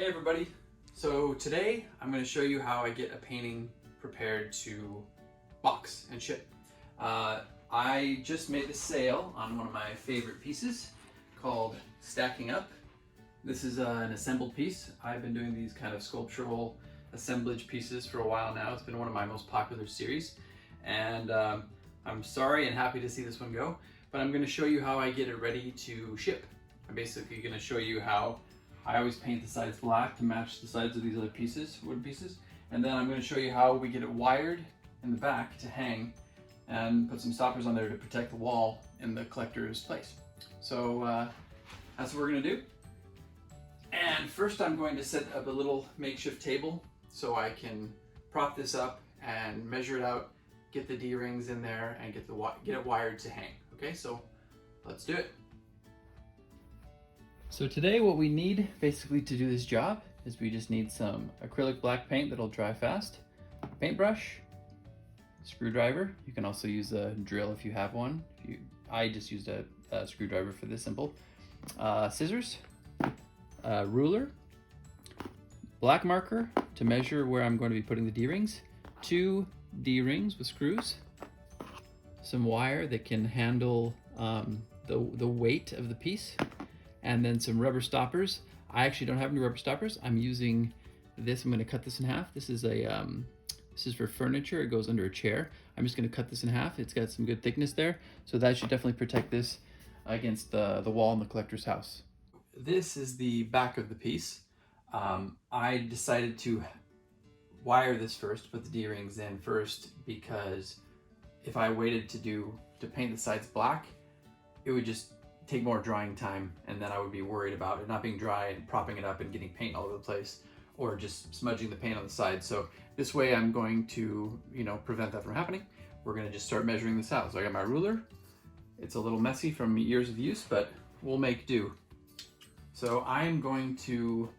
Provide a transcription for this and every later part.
Hey everybody! So today I'm going to show you how I get a painting prepared to box and ship. I just made a sale on one of my favorite pieces called Stacking Up. This is an assembled piece. I've been doing these kind of sculptural assemblage pieces for a while now. It's been one of my most popular series, and I'm sorry and happy to see this one go, but I'm going to show you how I get it ready to ship. I'm basically going to show you how I always paint the sides black to match the sides of these other pieces, wood pieces. And then I'm going to show you how we get it wired in the back to hang and put some stoppers on there to protect the wall in the collector's place. So that's what we're going to do. And first I'm going to set up a little makeshift table so I can prop this up and measure it out, get the D-rings in there, and get it wired to hang. Okay, so let's do it. So today what we need basically to do this job is we just need some acrylic black paint that'll dry fast, paintbrush, screwdriver. You can also use a drill if you have one. I just used a screwdriver for this simple. Scissors, ruler, black marker to measure where I'm going to be putting the D-rings, 2 D-rings with screws, some wire that can handle the weight of the piece, and then some rubber stoppers. I actually don't have any rubber stoppers. I'm using this. I'm going to cut this in half. This is for furniture. It goes under a chair. I'm just going to cut this in half. It's got some good thickness there, so that should definitely protect this against the wall in the collector's house. This is the back of the piece. I decided to wire this first, put the D-rings in first, because if I waited to paint the sides black, it would just take more drying time, and then I would be worried about it not being dry and propping it up and getting paint all over the place, or just smudging the paint on the side. So this way I'm going to, prevent that from happening. We're going to just start measuring this out. So I got my ruler. It's a little messy from years of use, but we'll make do. So I'm going to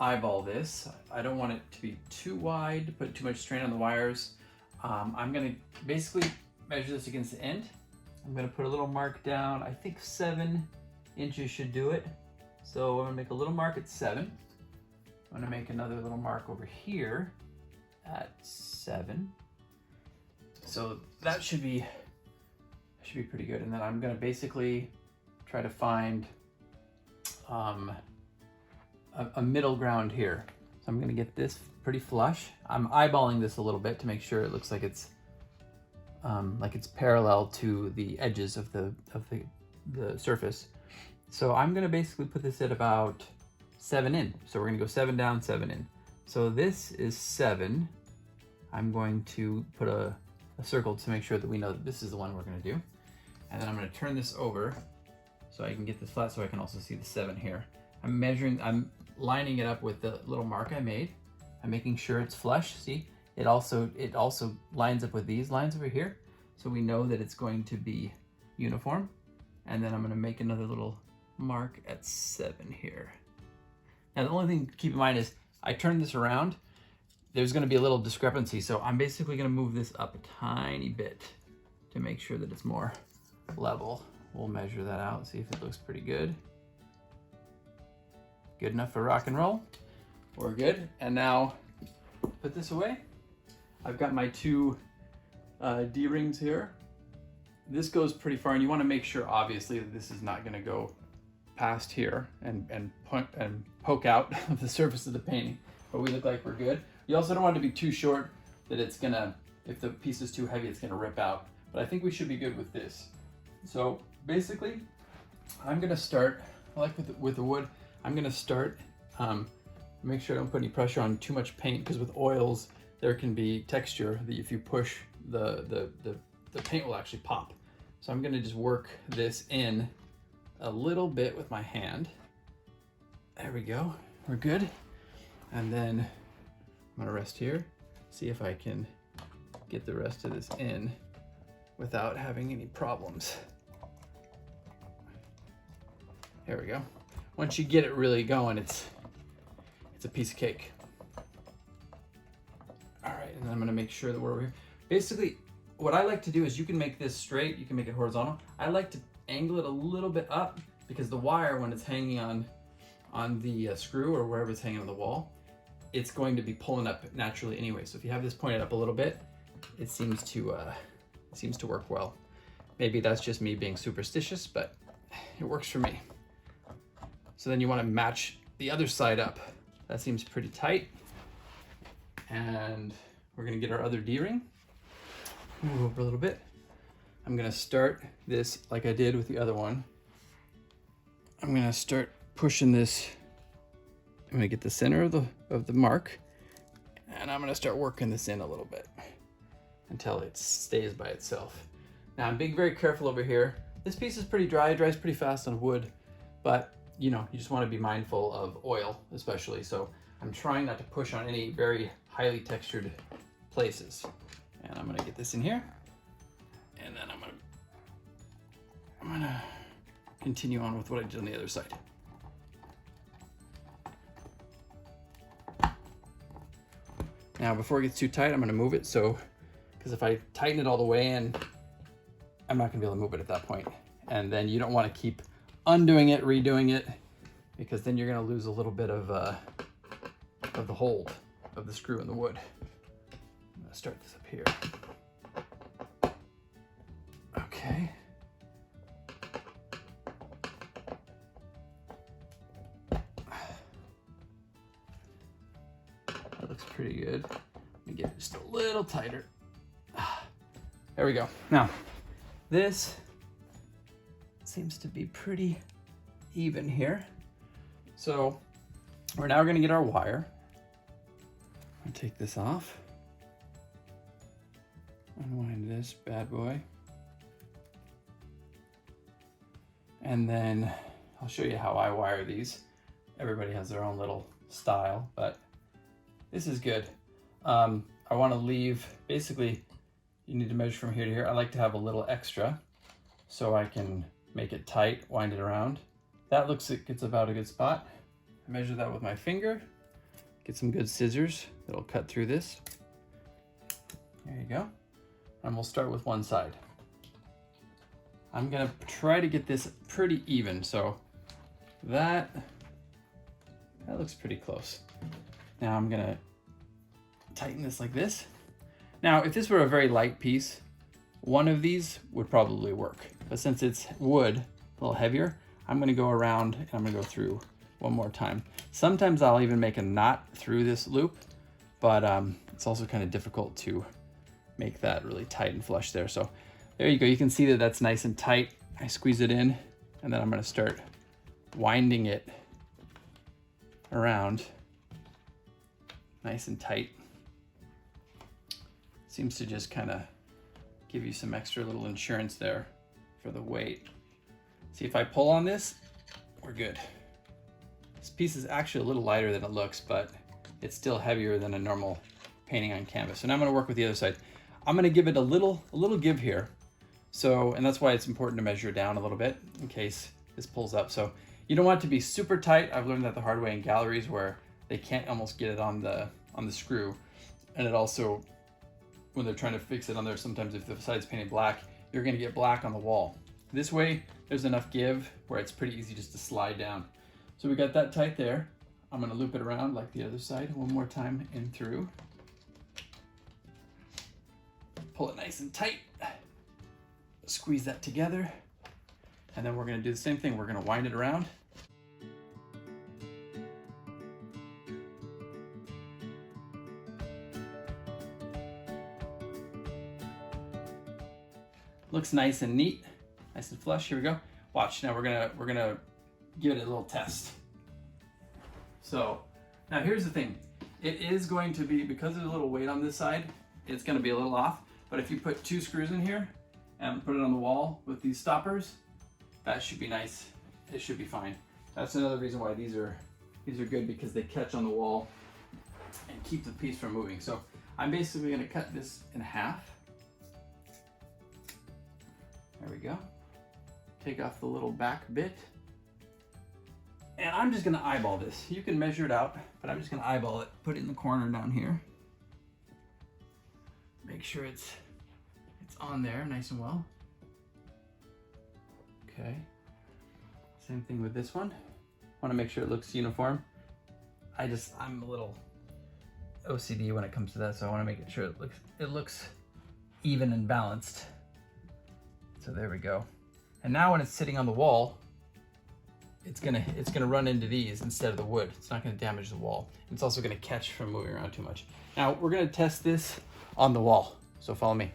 eyeball this. I don't want it to be too wide, to put too much strain on the wires. I'm going to basically measure this against the end. I'm going to put a little mark down. I think 7 inches should do it. So I'm going to make a little mark at 7. I'm going to make another little mark over here at 7. So that should be pretty good. And then I'm going to basically try to find a middle ground here. So I'm going to get this pretty flush. I'm eyeballing this a little bit to make sure it looks like it's parallel to the edges of the surface. So I'm gonna basically put this at about 7 in. So we're gonna go 7 down, 7 in. So this is 7. I'm going to put a circle to make sure that we know that this is the one we're gonna do. And then I'm gonna turn this over so I can get this flat so I can also see the 7 here. I'm lining it up with the little mark I made. I'm making sure it's flush, see? It also lines up with these lines over here, so we know that it's going to be uniform. And then I'm going to make another little mark at 7 here. Now the only thing to keep in mind is I turn this around, there's going to be a little discrepancy, so I'm basically going to move this up a tiny bit to make sure that it's more level. We'll measure that out, see if it looks pretty good. Good enough for rock and roll. We're good. And now put this away. I've got my 2 D-rings here. This goes pretty far, and you want to make sure, obviously, that this is not going to go past here and poke out of the surface of the painting. But we look like we're good. You also don't want it to be too short that it's gonna, if the piece is too heavy, it's gonna rip out. But I think we should be good with this. So basically, I'm gonna start, like with the wood, I'm gonna start, make sure I don't put any pressure on too much paint, because with oils, there can be texture that if you push, the paint will actually pop. So I'm gonna just work this in a little bit with my hand. There we go, we're good. And then I'm gonna rest here, see if I can get the rest of this in without having any problems. There we go. Once you get it really going, it's a piece of cake. All right, and then I'm gonna make sure that we're over here. Basically, what I like to do is you can make this straight, you can make it horizontal. I like to angle it a little bit up because the wire, when it's hanging on on the screw or wherever it's hanging on the wall, it's going to be pulling up naturally anyway. So if you have this pointed up a little bit, it seems to work well. Maybe that's just me being superstitious, but it works for me. So then you want to match the other side up. That seems pretty tight. And we're gonna get our other D-ring. Move over a little bit. I'm gonna start this like I did with the other one. I'm gonna start pushing this. I'm gonna get the center of the mark, and I'm gonna start working this in a little bit until it stays by itself. Now I'm being very careful over here. This piece is pretty dry, it dries pretty fast on wood, but you know, you just want to be mindful of oil, especially. So I'm trying not to push on any very highly textured places. And I'm gonna get this in here, and then I'm gonna continue on with what I did on the other side. Now, before it gets too tight, I'm gonna move it, because if I tighten it all the way in, I'm not gonna be able to move it at that point. And then you don't wanna keep undoing it, redoing it, because then you're gonna lose a little bit of the hold of the screw in the wood. I'm gonna start this up here. Okay. That looks pretty good. Let me get it just a little tighter. There we go. Now, this seems to be pretty even here. So we're now gonna get our wire. I'm gonna take this off. Unwind this bad boy. And then I'll show you how I wire these. Everybody has their own little style, but this is good. I want to leave, basically, you need to measure from here to here. I like to have a little extra so I can make it tight, wind it around. That looks like it's about a good spot. I measure that with my finger. Get some good scissors that'll cut through this. There you go. And we'll start with one side. I'm gonna try to get this pretty even, so that looks pretty close. Now I'm gonna tighten this like this. Now, if this were a very light piece, one of these would probably work. But since it's wood, a little heavier, I'm gonna go around and I'm gonna go through one more time. Sometimes I'll even make a knot through this loop, but it's also kind of difficult to make that really tight and flush there. So there you go. You can see that that's nice and tight. I squeeze it in, and then I'm gonna start winding it around nice and tight. Seems to just kind of give you some extra little insurance there for the weight. See, if I pull on this, we're good. This piece is actually a little lighter than it looks, but it's still heavier than a normal painting on canvas. So now I'm gonna work with the other side. I'm gonna give it a little give here. So, and that's why it's important to measure down a little bit in case this pulls up. So you don't want it to be super tight. I've learned that the hard way in galleries where they can't almost get it on the screw. And it also, when they're trying to fix it on there, sometimes if the side's painted black, you're gonna get black on the wall. This way, there's enough give where it's pretty easy just to slide down. So we got that tight there. I'm gonna loop it around like the other side one more time in through. Pull it nice and tight. Squeeze that together. And then we're gonna do the same thing. We're gonna wind it around. Looks nice and neat, nice and flush. Here we go. Watch, now we're gonna give it a little test. So now here's the thing. It is going to be, because there's a little weight on this side, it's gonna be a little off. But if you put 2 screws in here and put it on the wall with these stoppers, that should be nice. It should be fine. That's another reason why these are good, because they catch on the wall and keep the piece from moving. So I'm basically gonna cut this in half. There we go. Take off the little back bit. And I'm just gonna eyeball this. You can measure it out, but I'm just gonna eyeball it. Put it in the corner down here. Make sure it's on there nice and well. Okay. Same thing with this one. Want to make sure it looks uniform. I'm a little OCD when it comes to that, so I want to make sure it looks even and balanced. So there we go. And now when it's sitting on the wall, it's gonna run into these instead of the wood. It's not gonna damage the wall. It's also gonna catch from moving around too much. Now we're gonna test this on the wall. So follow me.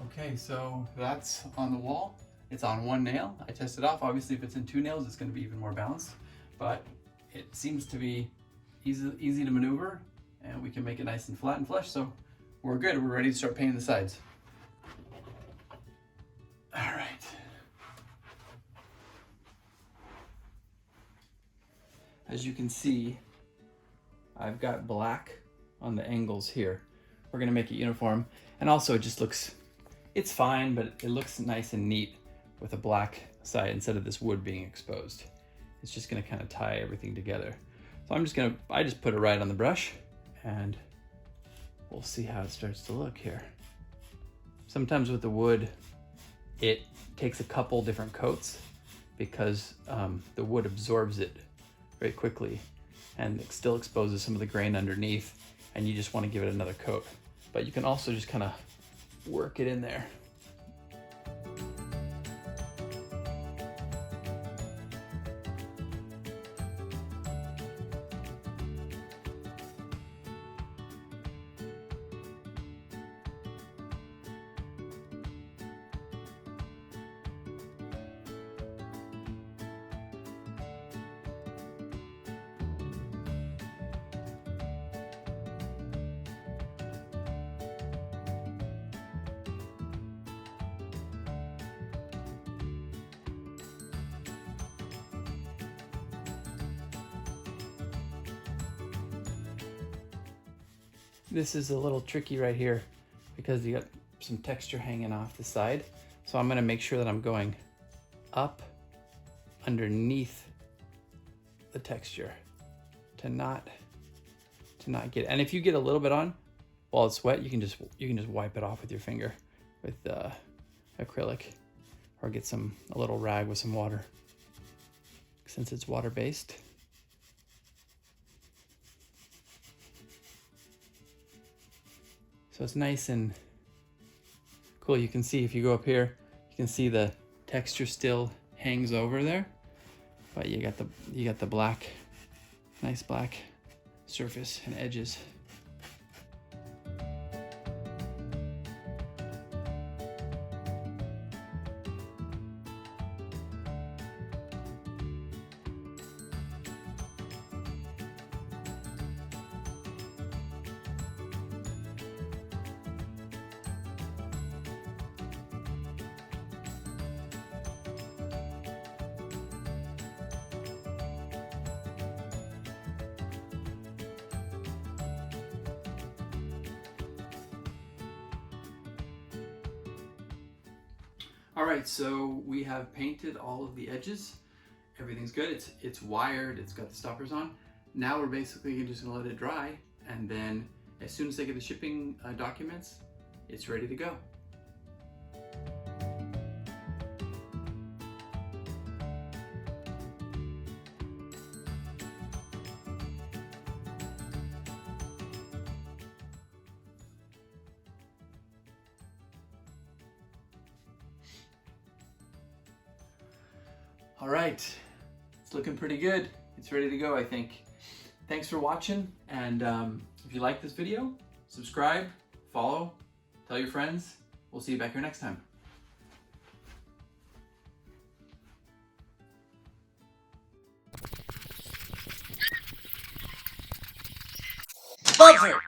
Okay, so that's on the wall. It's on one nail. I tested off. Obviously, if it's in two nails, it's gonna be even more balanced. But it seems to be easy to maneuver, and we can make it nice and flat and flush. So we're good. We're ready to start painting the sides. All right. As you can see, I've got black on the angles here. We're gonna make it uniform. And also it just looks, it's fine, but it looks nice and neat with a black side instead of this wood being exposed. It's just gonna kind of tie everything together. So I just put it right on the brush and we'll see how it starts to look here. Sometimes with the wood, it takes a couple different coats because the wood absorbs it very quickly and it still exposes some of the grain underneath, and you just want to give it another coat. But you can also just kind of work it in there. This is a little tricky right here because you got some texture hanging off the side. So I'm gonna make sure that I'm going up underneath the texture to not get, and if you get a little bit on while it's wet, you can just wipe it off with your finger with acrylic, or get a little rag with some water since it's water-based. So it's nice and cool. You can see if you go up here, you can see the texture still hangs over there, but you got the black, nice black surface and edges. All right, so we have painted all of the edges. Everything's good. It's wired. It's got the stoppers on. Now we're basically just gonna let it dry, and then as soon as they get the shipping documents, it's ready to go. All right, it's looking pretty good. It's ready to go, I think. Thanks for watching, and if you like this video, subscribe, follow, tell your friends. We'll see you back here next time. Buzzer!